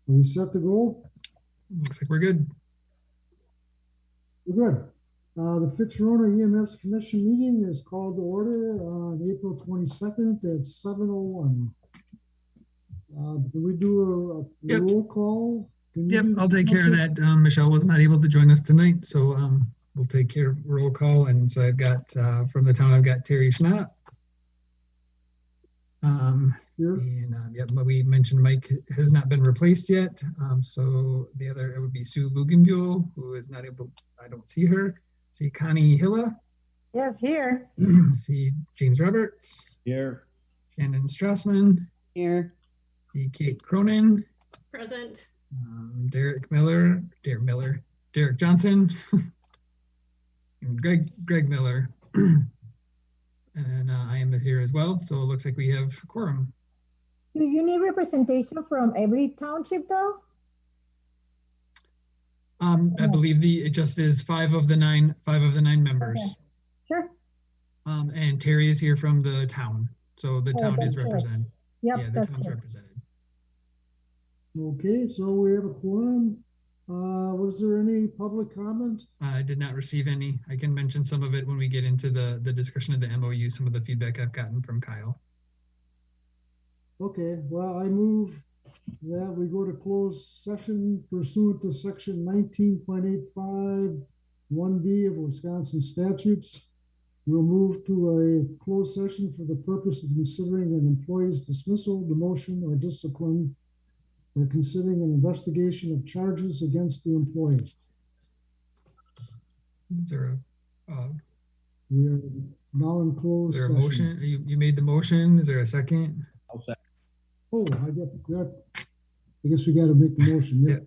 Are we set to go? Looks like we're good. We're good. The Fitch-Rona EMS Commission meeting is called to order on April 22nd at 7:01. Can we do a Yep. roll call? Yep, I'll take care of that. Michelle was not able to join us tonight, so we'll take care of roll call. And so I've got from the town, I've got Terry Schnapp. Here. And yep, but we mentioned Mike has not been replaced yet. So the other, it would be Sue Lugenbuehl, who is not able, I don't see her. See Connie Hilla. Yes, here. See James Roberts. Here. Shannon Strassman. Here. See Kate Cronin. Present. Derek Johnson. And Greg Miller. And I am here as well. So it looks like we have quorum. Do you need representation from every township though? I believe it just is five of the nine members. Okay. Sure. And Terry is here from the town. So the town is represented. Yep, Yeah, the town's represented. Okay, so we have a quorum. Was there any public comment? I did not receive any. I can mention some of it when we get into the discussion of the MOU, some of the feedback I've gotten from Kyle. Okay, well, I move that we go to closed session pursuant to section 19.85 1B of Wisconsin statutes. We'll move to a closed session for the purpose of considering an employee's dismissal, demotion, or discipline, or considering an investigation of charges against the employee. Is there We are now in closed a session. motion? You made the motion. Is there a second? I'll second. Oh, I guess we got to make the motion. Yeah.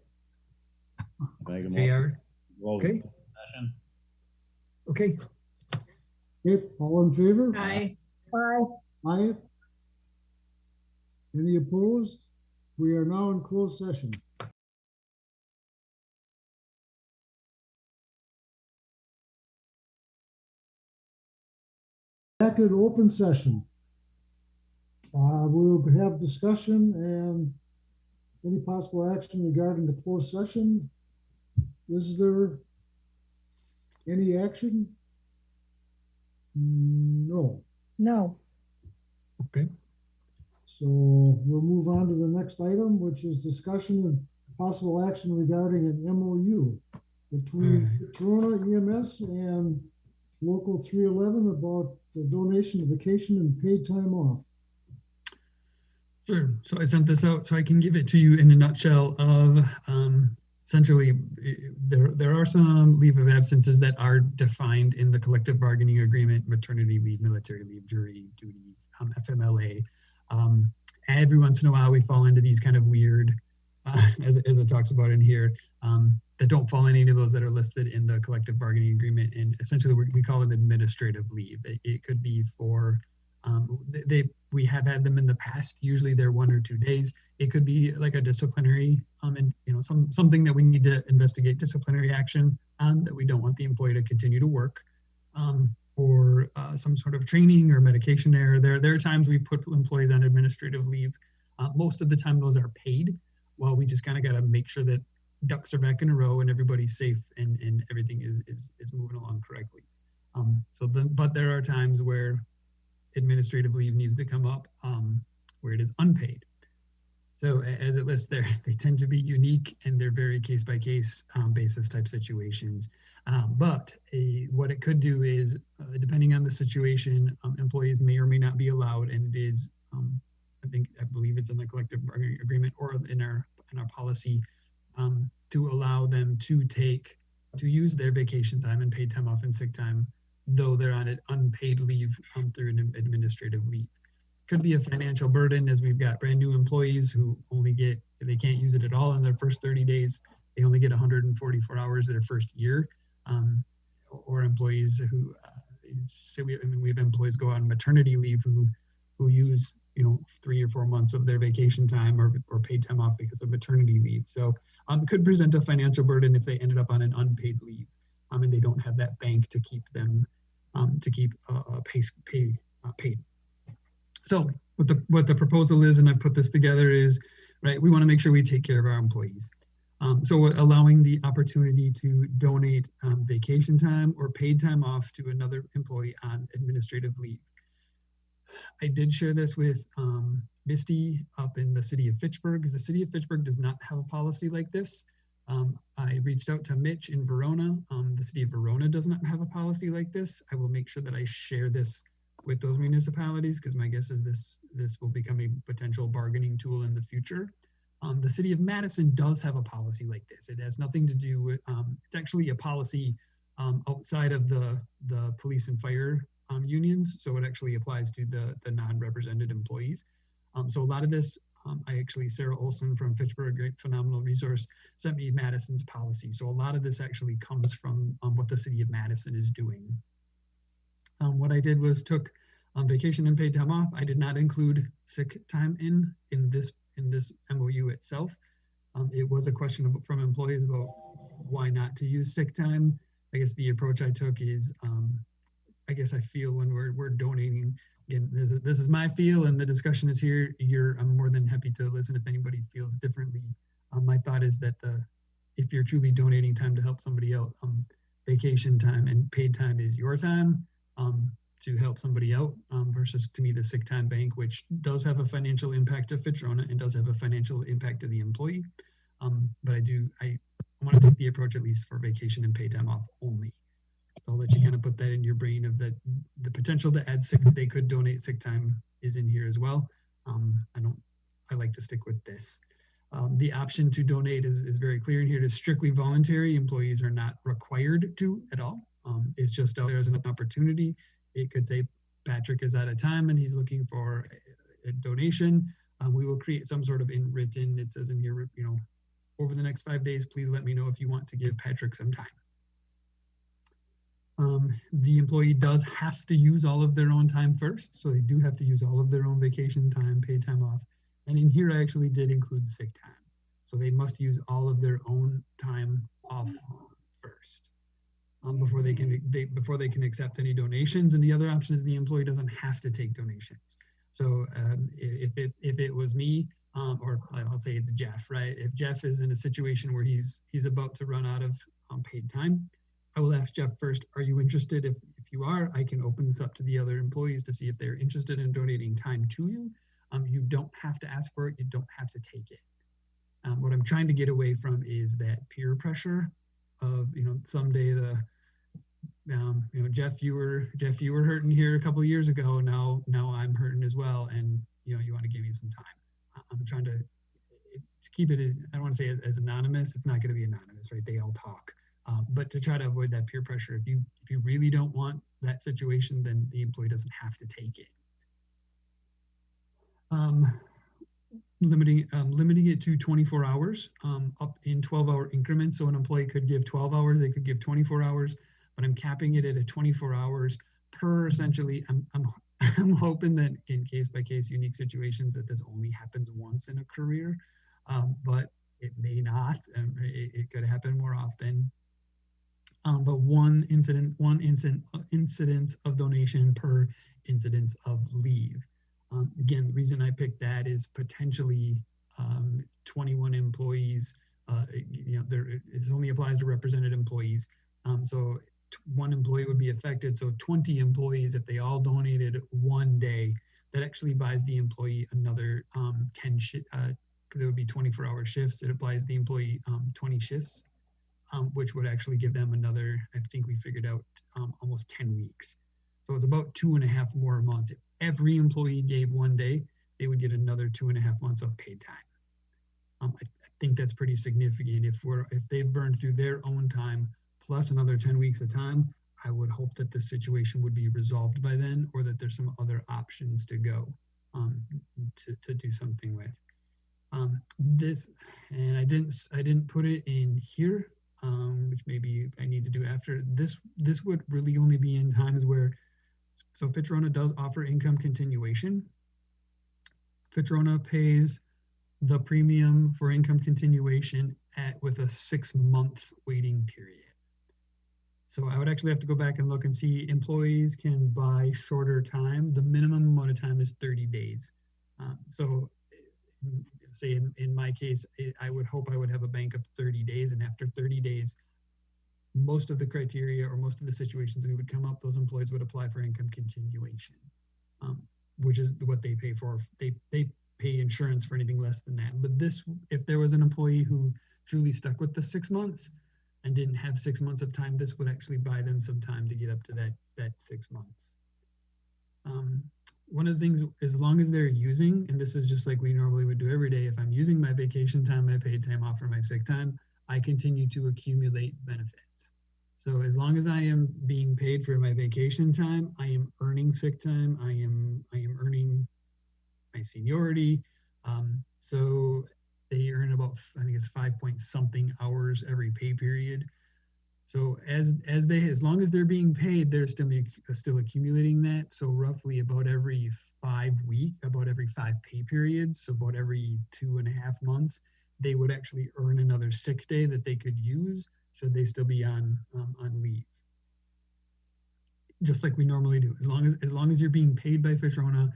Okay. Okay. Okay. All in favor? Aye. Bye. Aye. Any opposed? We are now in closed session. Back at open session. We'll have discussion and any possible action regarding the closed session. Is there any action? No. No. Okay. So we'll move on to the next item, which is discussion of possible action regarding an MOU between Fitch-Rona EMS and Local 311 about the donation of vacation and paid time off. Sure. So I sent this out so I can give it to you in a nutshell of essentially there are some leave of absences that are defined in the collective bargaining agreement: maternity leave, military leave, jury duty, FMLA. Every once in a while we fall into these kind of weird, as it talks about in here, that don't fall in any of those that are listed in the collective bargaining agreement. And essentially we call them administrative leave. It could be for, we have had them in the past. Usually they're 1 or 2 days. It could be like a disciplinary, and something that we need to investigate disciplinary action that we don't want the employee to continue to work, or some sort of training or medication error. There are times we put employees on administrative leave. Most of the time those are paid. Well, we just kind of got to make sure that ducks are back in a row and everybody's safe and everything is moving along correctly. But there are times where administrative leave needs to come up, where it is unpaid. So as it lists there, they tend to be unique and they're very case by case basis type situations. But what it could do is, depending on the situation, employees may or may not be allowed, and it is, I believe it's in the collective bargaining agreement or in our policy, to allow them to use their vacation time and paid time off and sick time, though they're on an unpaid leave through an administrative leave. Could be a financial burden, as we've got brand new employees who they can't use it at all in their first 30 days. They only get 144 hours their first year. Or employees who, we have employees go on maternity leave who use 3 or 4 months of their vacation time or paid time off because of maternity leave. So it could present a financial burden if they ended up on an unpaid leave, and they don't have that bank to keep them paid. So what the proposal is, and I put this together, is right? We want to make sure we take care of our employees. So allowing the opportunity to donate vacation time or paid time off to another employee on administrative leave. I did share this with Misty up in the city of Fitchburg, because the city of Fitchburg does not have a policy like this. I reached out to Mitch in Verona. The city of Verona does not have a policy like this. I will make sure that I share this with those municipalities, because my guess is this will become a potential bargaining tool in the future. The city of Madison does have a policy like this. It has nothing to do with, it's actually a policy outside of the police and fire unions. So it actually applies to the non-represented employees. So a lot of this, Sarah Olson from Fitchburg, great phenomenal resource, sent me Madison's policy. So a lot of this actually comes from what the city of Madison is doing. What I did was took vacation and paid time off. I did not include sick time in this MOU itself. It was a question from employees about why not to use sick time. I guess the approach I took is, I guess I feel when we're donating, again, this is my feel and the discussion is here. I'm more than happy to listen if anybody feels differently. My thought is that if you're truly donating time to help somebody out, vacation time and paid time is your time to help somebody out versus, to me, the sick time bank, which does have a financial impact to Fitch-Rona and does have a financial impact to the employee. But I want to take the approach, at least for vacation and paid time off only. So I'll let you kind of put that in your brain of that the potential to add they could donate sick time is in here as well. I like to stick with this. The option to donate is very clear in here. It is strictly voluntary. Employees are not required to at all. It's just out there as an opportunity. It could say Patrick is out of time and he's looking for a donation. We will create some sort of written, it says in here, over the next 5 days, please let me know if you want to give Patrick some time. The employee does have to use all of their own time first. So they do have to use all of their own vacation time, paid time off. And in here, I actually did include sick time. So they must use all of their own time off first before they can accept any donations. And the other option is the employee doesn't have to take donations. So if it was me, or I'll say it's Jeff, right? If Jeff is in a situation where he's about to run out of paid time, I will ask Jeff first, are you interested? If you are, I can open this up to the other employees to see if they're interested in donating time to you. You don't have to ask for it. You don't have to take it. What I'm trying to get away from is that peer pressure of, someday Jeff, you were hurting here a couple of years ago. Now I'm hurting as well. And, you want to give me some time. I'm trying to keep it as, I don't want to say as anonymous. It's not going to be anonymous, right? They all talk. But to try to avoid that peer pressure, if you really don't want that situation, then the employee doesn't have to take it. Limiting it to 24 hours up in 12-hour increments. So an employee could give 12 hours, they could give 24 hours, but I'm capping it at a 24 hours per. Essentially, I'm hoping that in case by case unique situations that this only happens once in a career, but it may not. It could happen more often. But one incident of donation per incidence of leave. Again, the reason I picked that is potentially 21 employees. It only applies to represented employees. So one employee would be affected. So 20 employees, if they all donated one day, that actually buys the employee another 10 shifts. There would be 24-hour shifts. It applies the employee 20 shifts. Which would actually give them another, I think we figured out, almost 10 weeks. So it's about 2.5 more months. If every employee gave one day, they would get another 2.5 months of paid time. I think that's pretty significant. If they've burned through their own time plus another 10 weeks of time, I would hope that the situation would be resolved by then, or that there's some other options to go to do something with. This, and I didn't put it in here. Which maybe I need to do after this. This would really only be in times where, so Fitch-Rona does offer income continuation. Fitch-Rona pays the premium for income continuation with a 6-month waiting period. So I would actually have to go back and look and see employees can buy shorter time. The minimum amount of time is 30 days. So say in my case, I would hope I would have a bank of 30 days. And after 30 days, most of the criteria or most of the situations we would come up, those employees would apply for income continuation, which is what they pay for. They pay insurance for anything less than that. But this, if there was an employee who truly stuck with the 6 months and didn't have 6 months of time, this would actually buy them some time to get up to that 6 months. One of the things, as long as they're using, and this is just like we normally would do every day, if I'm using my vacation time, my paid time off, or my sick time, I continue to accumulate benefits. So as long as I am being paid for my vacation time, I am earning sick time, I am earning my seniority. So they earn about, I think it's 5 point something hours every pay period. So as long as they're being paid, they're still accumulating that. So roughly about every 5 about every 5 pay periods, so about every 2.5 months, they would actually earn another sick day that they could use should they still be on leave. Just like we normally do. As long as you're being paid by Fitch-Rona,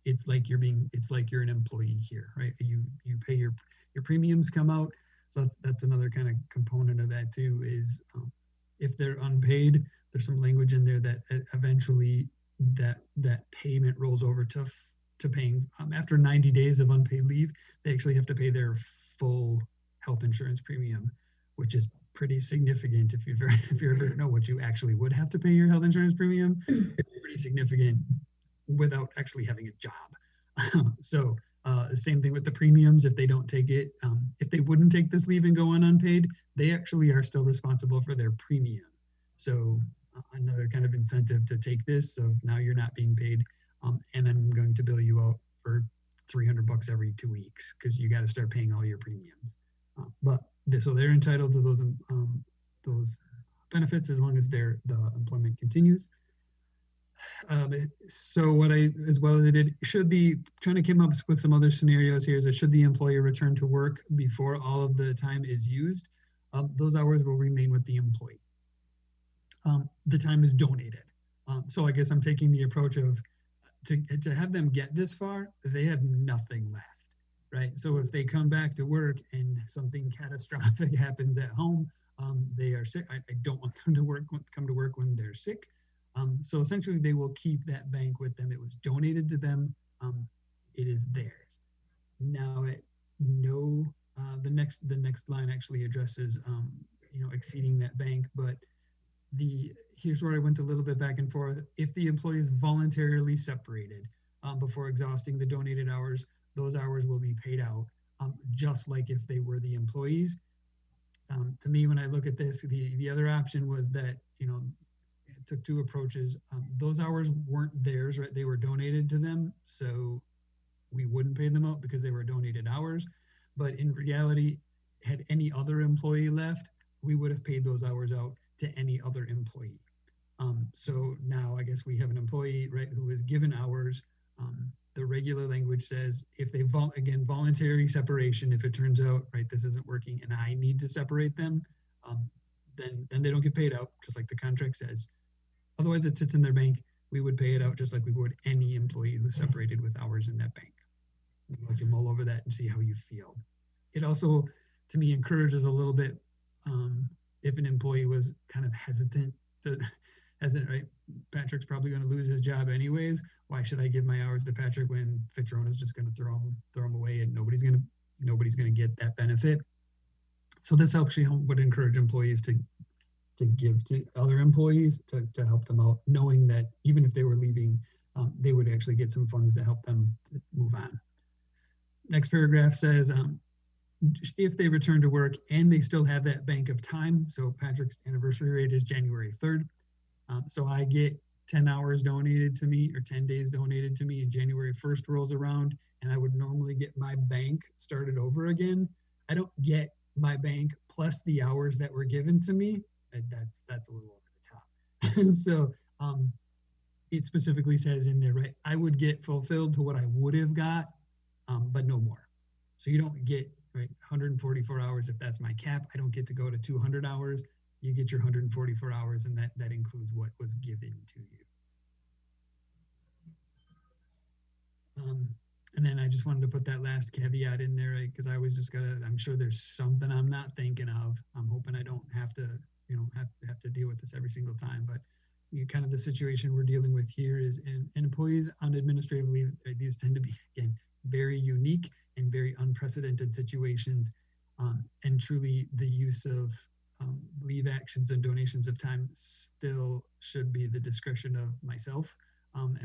it's like you're an employee here, right? You pay your premiums come out. So that's another kind of component of that too, is if they're unpaid, there's some language in there that eventually that payment rolls over to paying after 90 days of unpaid leave. They actually have to pay their full health insurance premium, which is pretty significant. If you ever know what you actually would have to pay your health insurance premium, it's pretty significant without actually having a job. So same thing with the premiums. If they don't take it, if they wouldn't take this leave and go on unpaid, they actually are still responsible for their premium. So another kind of incentive to take this. So now you're not being paid, and I'm going to bill you out for $300 every 2 weeks because you got to start paying all your premiums. So they're entitled to those benefits as long as the employment continues. So what as well as I did, trying to come up with some other scenarios here is that should the employer return to work before all of the time is used, those hours will remain with the employee. The time is donated. So I guess I'm taking the approach of to have them get this far, they have nothing left, right? So if they come back to work and something catastrophic happens at home, they are sick. I don't want them to come to work when they're sick. So essentially, they will keep that bank with them. It was donated to them. It is theirs. Now, the next line actually addresses, exceeding that bank. But here's where I went a little bit back and forth. If the employee is voluntarily separated before exhausting the donated hours, those hours will be paid out, just like if they were the employees. To me, when I look at this, the other option was that it took two approaches. Those hours weren't theirs, right? They were donated to them, so we wouldn't pay them out because they were donated hours. But in reality, had any other employee left, we would have paid those hours out to any other employee. So now I guess we have an employee, right, who is given hours. The regular language says if they voluntary separation, if it turns out, right, this isn't working and I need to separate them, then they don't get paid out, just like the contract says. Otherwise, it sits in their bank. We would pay it out just like we would any employee who's separated with hours in that bank. I'll let you mull over that and see how you feel. It also, to me, encourages a little bit if an employee was kind of hesitant, right? Patrick's probably going to lose his job anyways. Why should I give my hours to Patrick when Fitch-Rona is just going to throw them away and nobody's going to get that benefit? So this actually would encourage employees to give to other employees to help them out, knowing that even if they were leaving, they would actually get some funds to help them to move on. Next paragraph says, if they return to work and they still have that bank of time, so Patrick's anniversary rate is January 3rd. So I get 10 hours donated to me or 10 days donated to me, and January 1st rolls around and I would normally get my bank started over again. I don't get my bank plus the hours that were given to me. That's a little over the top. So it specifically says in there, right, I would get fulfilled to what I would have got, but no more. So you don't get, right, 144 hours if that's my cap. I don't get to go to 200 hours. You get your 144 hours, and that includes what was given to you. And then I just wanted to put that last caveat in there, right? Because I always just gotta, I'm sure there's something I'm not thinking of. I'm hoping I don't have to, have to deal with this every single time. But kind of the situation we're dealing with here is and employees on administrative leave, these tend to be, again, very unique and very unprecedented situations. And truly the use of leave actions and donations of time still should be the discretion of myself,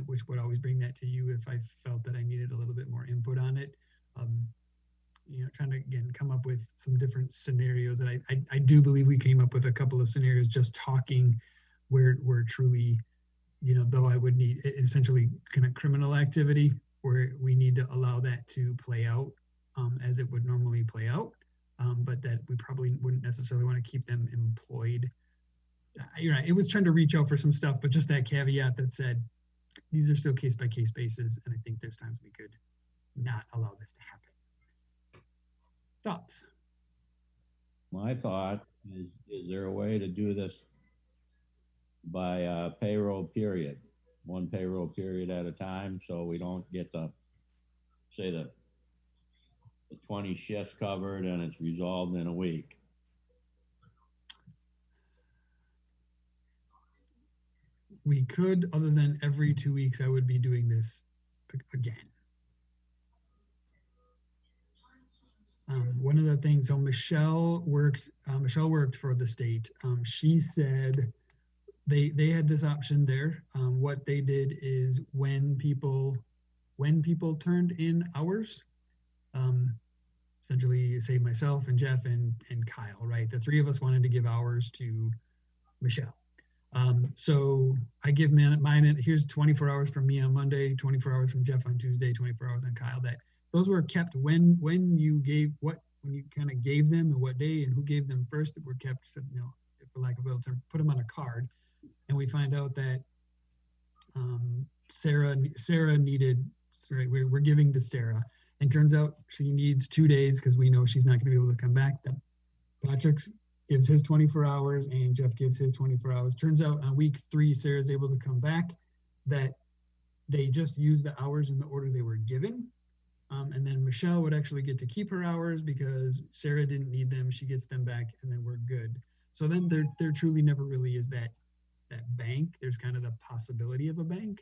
which would always bring that to you if I felt that I needed a little bit more input on it. Trying to, again, come up with some different scenarios. And I do believe we came up with a couple of scenarios just talking where truly, though I would need essentially kind of criminal activity where we need to allow that to play out as it would normally play out. But that we probably wouldn't necessarily want to keep them employed. You're right. It was trying to reach out for some stuff, but just that caveat that said, these are still case by case basis. And I think there's times we could not allow this to happen. Thoughts? My thought is there a way to do this by payroll period, one payroll period at a time, so we don't get the, say the 20 shifts covered and it's resolved in a week? We could, other than every 2 weeks, I would be doing this again. One of the things, so Michelle worked for the state. She said they had this option there. What they did is when people turned in hours, essentially say myself and Jeff and Kyle, right? The three of us wanted to give hours to Michelle. So I give mine, here's 24 hours from me on Monday, 24 hours from Jeff on Tuesday, 24 hours on Kyle. That those were kept when you kind of gave them and what day and who gave them first, that were kept, for lack of a better term, put them on a card. And we find out that Sarah needed, sorry, we're giving to Sarah, and turns out she needs 2 days because we know she's not going to be able to come back. That Patrick gives his 24 hours and Jeff gives his 24 hours. Turns out on week 3, Sarah's able to come back, that they just use the hours in the order they were given. And then Michelle would actually get to keep her hours because Sarah didn't need them. She gets them back and then we're good. So then there truly never really is that bank. There's kind of the possibility of a bank.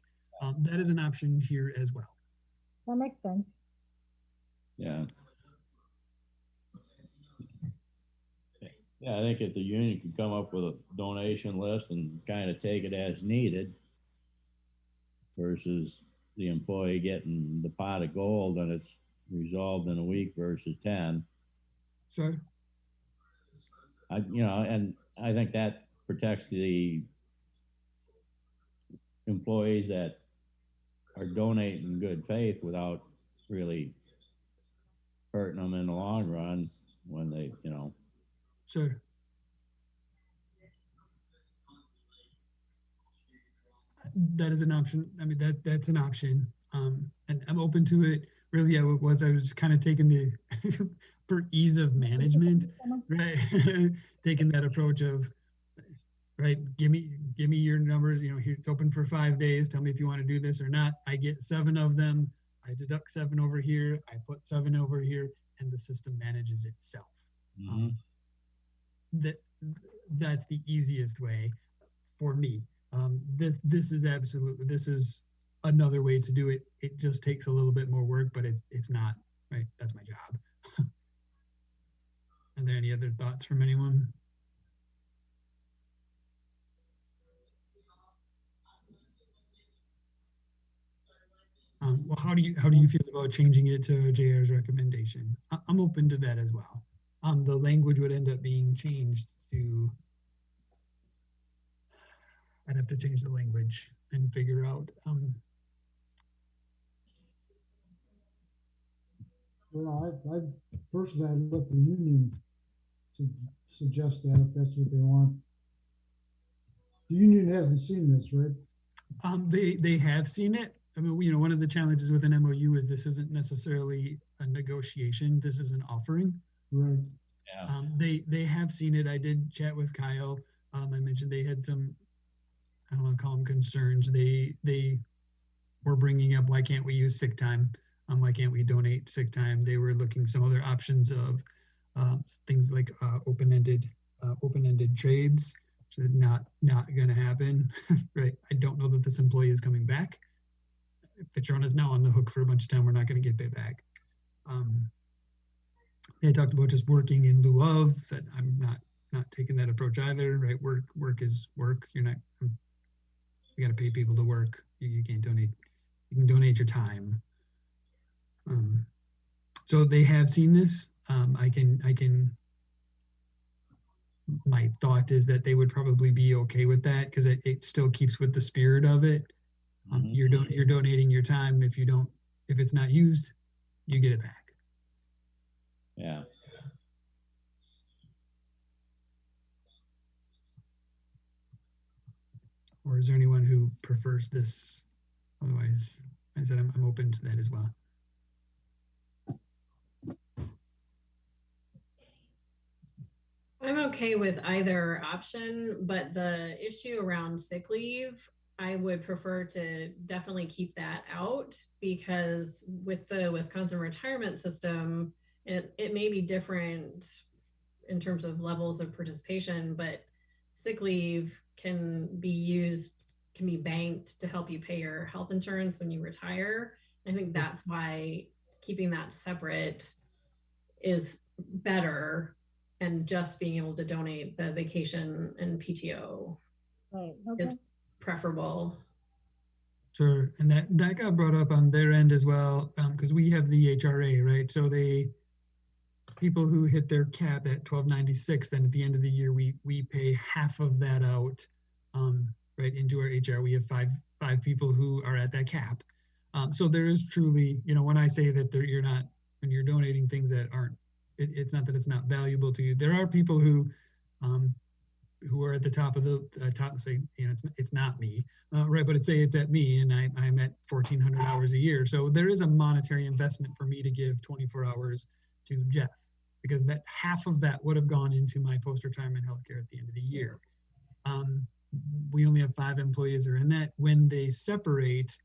That is an option here as well. That makes sense. Yeah. Yeah, I think if the union could come up with a donation list and kind of take it as needed versus the employee getting the pot of gold and it's resolved in a week versus 10. Sure. And I think that protects the employees that are donating in good faith without really hurting them in the long run when they, Sure. That is an option. I mean, that's an option. And I'm open to it. Really, I was kind of taking the for ease of management, right? Taking that approach of, right, give me your numbers, here it's open for 5 days. Tell me if you want to do this or not. I get 7 of them. I deduct 7 over here. I put 7 over here, and the system manages itself. mm-hmm. That's the easiest way for me. This is another way to do it. It just takes a little bit more work, but it's not, right? That's my job. Are there any other thoughts from anyone? Well, how do you feel about changing it to JR's recommendation? I'm open to that as well. The language would end up being changed to, I'd have to change the language and figure out. Well, I personally, I'd let the union suggest that if that's what they want. The union hasn't seen this, right? They have seen it. I mean, one of the challenges with an MOU is this isn't necessarily a negotiation. This is an offering. Right. Yeah. They have seen it. I did chat with Kyle. I mentioned they had some, I don't want to call them concerns. They were bringing up, why can't we use sick time? why can't we donate sick time? They were looking some other options of things like open-ended trades. So not going to happen, right? I don't know that this employee is coming back. Fitch-Rona is now on the hook for a bunch of time. We're not going to get paid back. They talked about just working in lieu of. Said I'm not taking that approach either. Right? Work is work. You're not. You got to pay people to work. You can't donate. You can donate your time. So they have seen this. I can. My thought is that they would probably be okay with that because it still keeps with the spirit of it. You're donating your time. If it's not used, you get it back. Yeah. Or is there anyone who prefers this? Otherwise, I said I'm open to that as well. I'm okay with either option, but the issue around sick leave, I would prefer to definitely keep that out because with the Wisconsin retirement system, it may be different in terms of levels of participation, but sick leave can be banked to help you pay your health insurance when you retire. I think that's why keeping that separate is better, and just being able to donate the vacation and PTO Right, is okay. preferable. Sure, and that got brought up on their end as well, because we have the HRA, right? So people who hit their cap at 1296, then at the end of the year we pay half of that out, right into our HR. We have five people who are at that cap. So there is truly, when I say that when you're donating things that aren't, it's not that it's not valuable to you. There are people who are at the top of the top, say, it's not me, right? But say it's at me, and I'm at 1,400 hours a year. So there is a monetary investment for me to give 24 hours to Jeff, because that half of that would have gone into my post-retirement healthcare at the end of the year. We only have 5 employees who are in that. When they separate,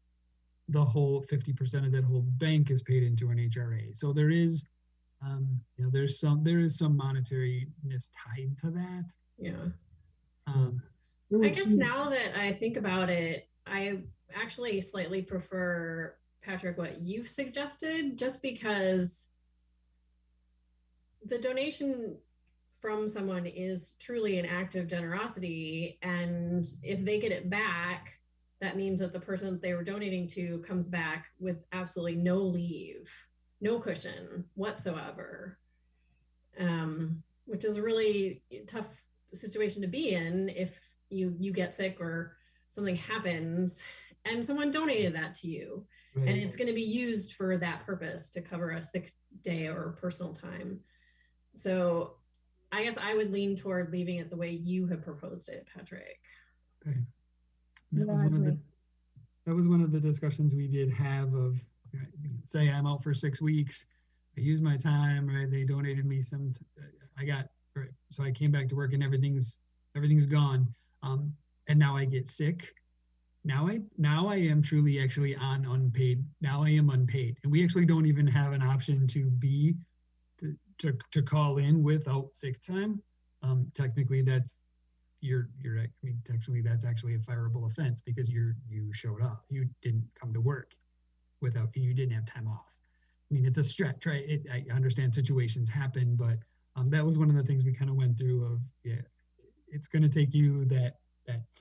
the whole 50% of that whole bank is paid into an HRA. So there is, there is some monetariness tied to that. Yeah. There I were guess some- now that I think about it, I actually slightly prefer, Patrick, what you've suggested, just because the donation from someone is truly an act of generosity. And if they get it back, that means that the person that they were donating to comes back with absolutely no leave, no cushion whatsoever, which is a really tough situation to be in if you get sick or something happens and someone donated that to you. Right. And it's going to be used for that purpose to cover a sick day or personal time. So I guess I would lean toward leaving it the way you have proposed it, Patrick. Okay. That was one of the discussions we did have of, say I'm out for 6 weeks, I use my time, right? They donated me right. So I came back to work and everything's gone. And now I get sick. Now I am truly actually on unpaid. Now I am unpaid. And we actually don't even have an option to call in without sick time. Technically that's technically that's actually a fireable offense because you showed up. You didn't come to work you didn't have time off. I mean, it's a stretch, right? I understand situations happen, but that was one of the things we kind of went through of, it's going to take you that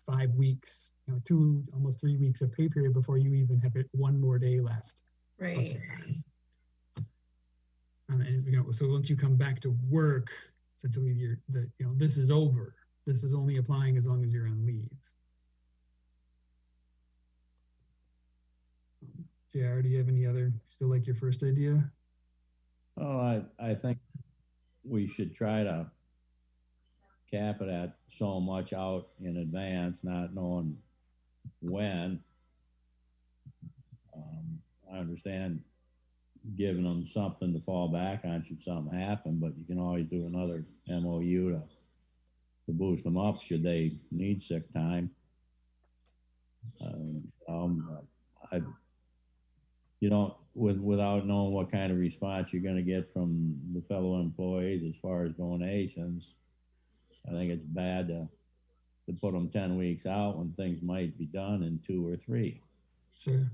5 weeks, 2, almost 3 weeks of pay period before you even have one more day left. Right. And so once you come back to work, essentially this is over. This is only applying as long as you're on leave. JR, do you have any still like your first idea? Oh, I think we should try to cap it at so much out in advance, not knowing when. I understand giving them something to fall back on should something happen, but you can always do another MOU to boost them up should they need sick time. You don't without knowing what kind of response you're gonna get from the fellow employees as far as donations, I think it's bad to put them 10 weeks out when things might be done in 2 or 3. Sure.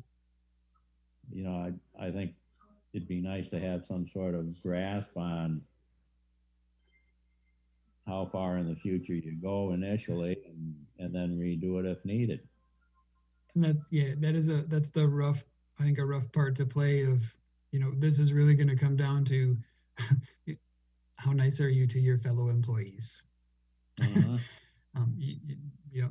You know, I think it'd be nice to have some sort of grasp on how far in the future you go initially and then redo it if needed. And that's the rough, I think a rough part to play of, this is really going to come down to how nice are you to your fellow employees? Uh-huh.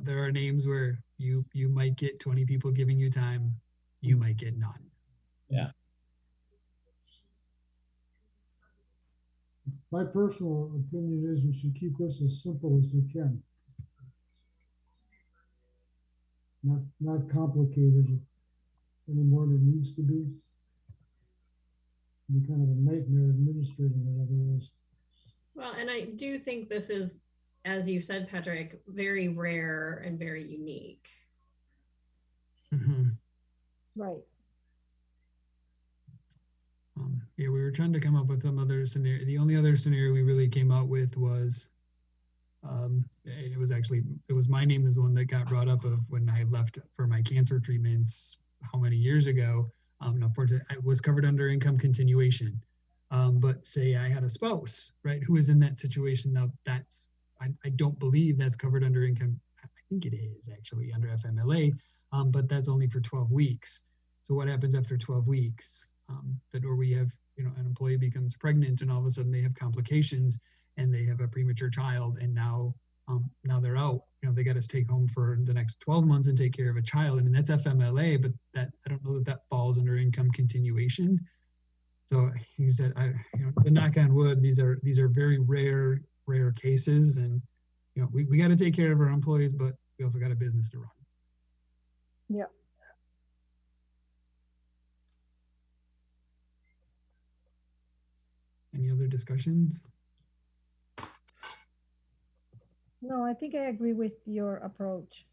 There are names where you might get 20 people giving you time, you might get none. Yeah. My personal opinion is we should keep this as simple as we can. Not complicated any more than it needs to be. It'd be kind of a nightmare administrating it otherwise. Well, and I do think this is, as you've said, Patrick, very rare and very unique. Mm-hmm. Right. We were trying to come up with some other scenario. The only other scenario we really came out with was, it was my name is the one that got brought up of when I left for my cancer treatments, how many years ago. Unfortunately, I was covered under income continuation. But say I had a spouse, right, who is in that situation. Now I don't believe that's covered under income. I think it is actually under FMLA, but that's only for 12 weeks. So what happens after 12 weeks? Or we have, an employee becomes pregnant and all of a sudden they have complications and they have a premature child and now they're out. They got to stay home for the next 12 months and take care of a child. I mean, that's FMLA, but I don't know that falls under income continuation. So he said, the knock on wood, these are very rare cases, and we got to take care of our employees, but we also got a business to run. Yeah. Any other discussions? No, I think I agree with your approach.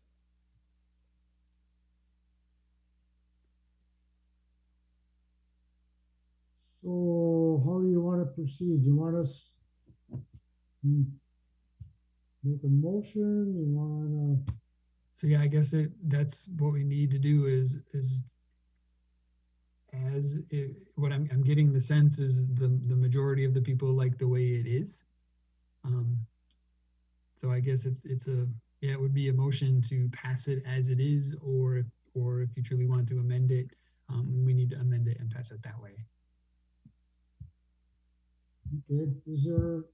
So how do you want to proceed? You want us to make a motion? You want to? So yeah, I guess that's what we need to do is what I'm getting the sense is the majority of the people like the way it is. So I guess it would be a motion to pass it as it is, or if you truly want to amend it, we need to amend it and pass it that way. Okay, is there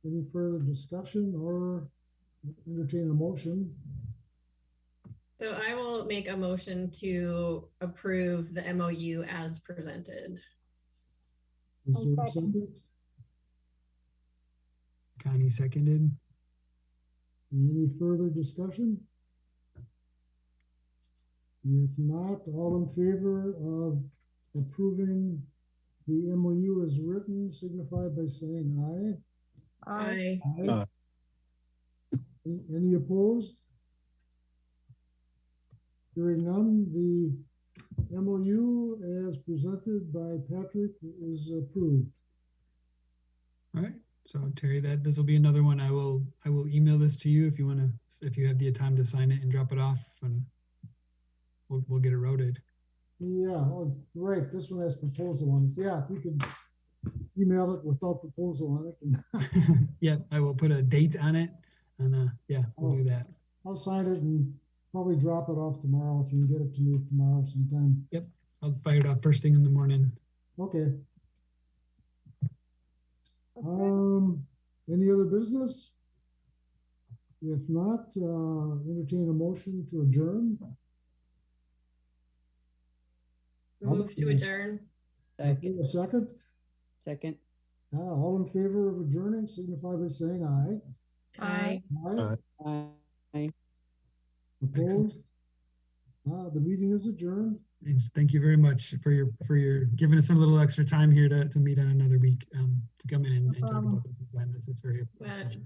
any further discussion or entertain a motion? So I will make a motion to approve the MOU as presented. Is there a second? Connie seconded. Any further discussion? If not, all in favor of approving the MOU as written, signify by saying aye. Aye. Aye. Any opposed? Hearing none, the MOU as presented by Patrick is approved. All right. So Terry, this will be another one. I will email this to you if you have the time to sign it and drop it off, and we'll get it routed. Yeah, oh, right. This one has proposal on it. Yeah, we could email it without proposal on it. Yeah, I will put a date on it, and we'll do that. I'll sign it and probably drop it off tomorrow if you can get it to me tomorrow sometime. Yep, I'll fire it off first thing in the morning. Okay. Any other business? If not, entertain a motion to adjourn. Move to adjourn. Okay, a second. Second. All in favor of adjourning, signify by saying aye. Aye. Aye. Aye. Opposed? The meeting is adjourned. Thanks. Thank you very much for your giving us a little extra time here to meet on another week to come in and talk about this assignment. It's very appreciated.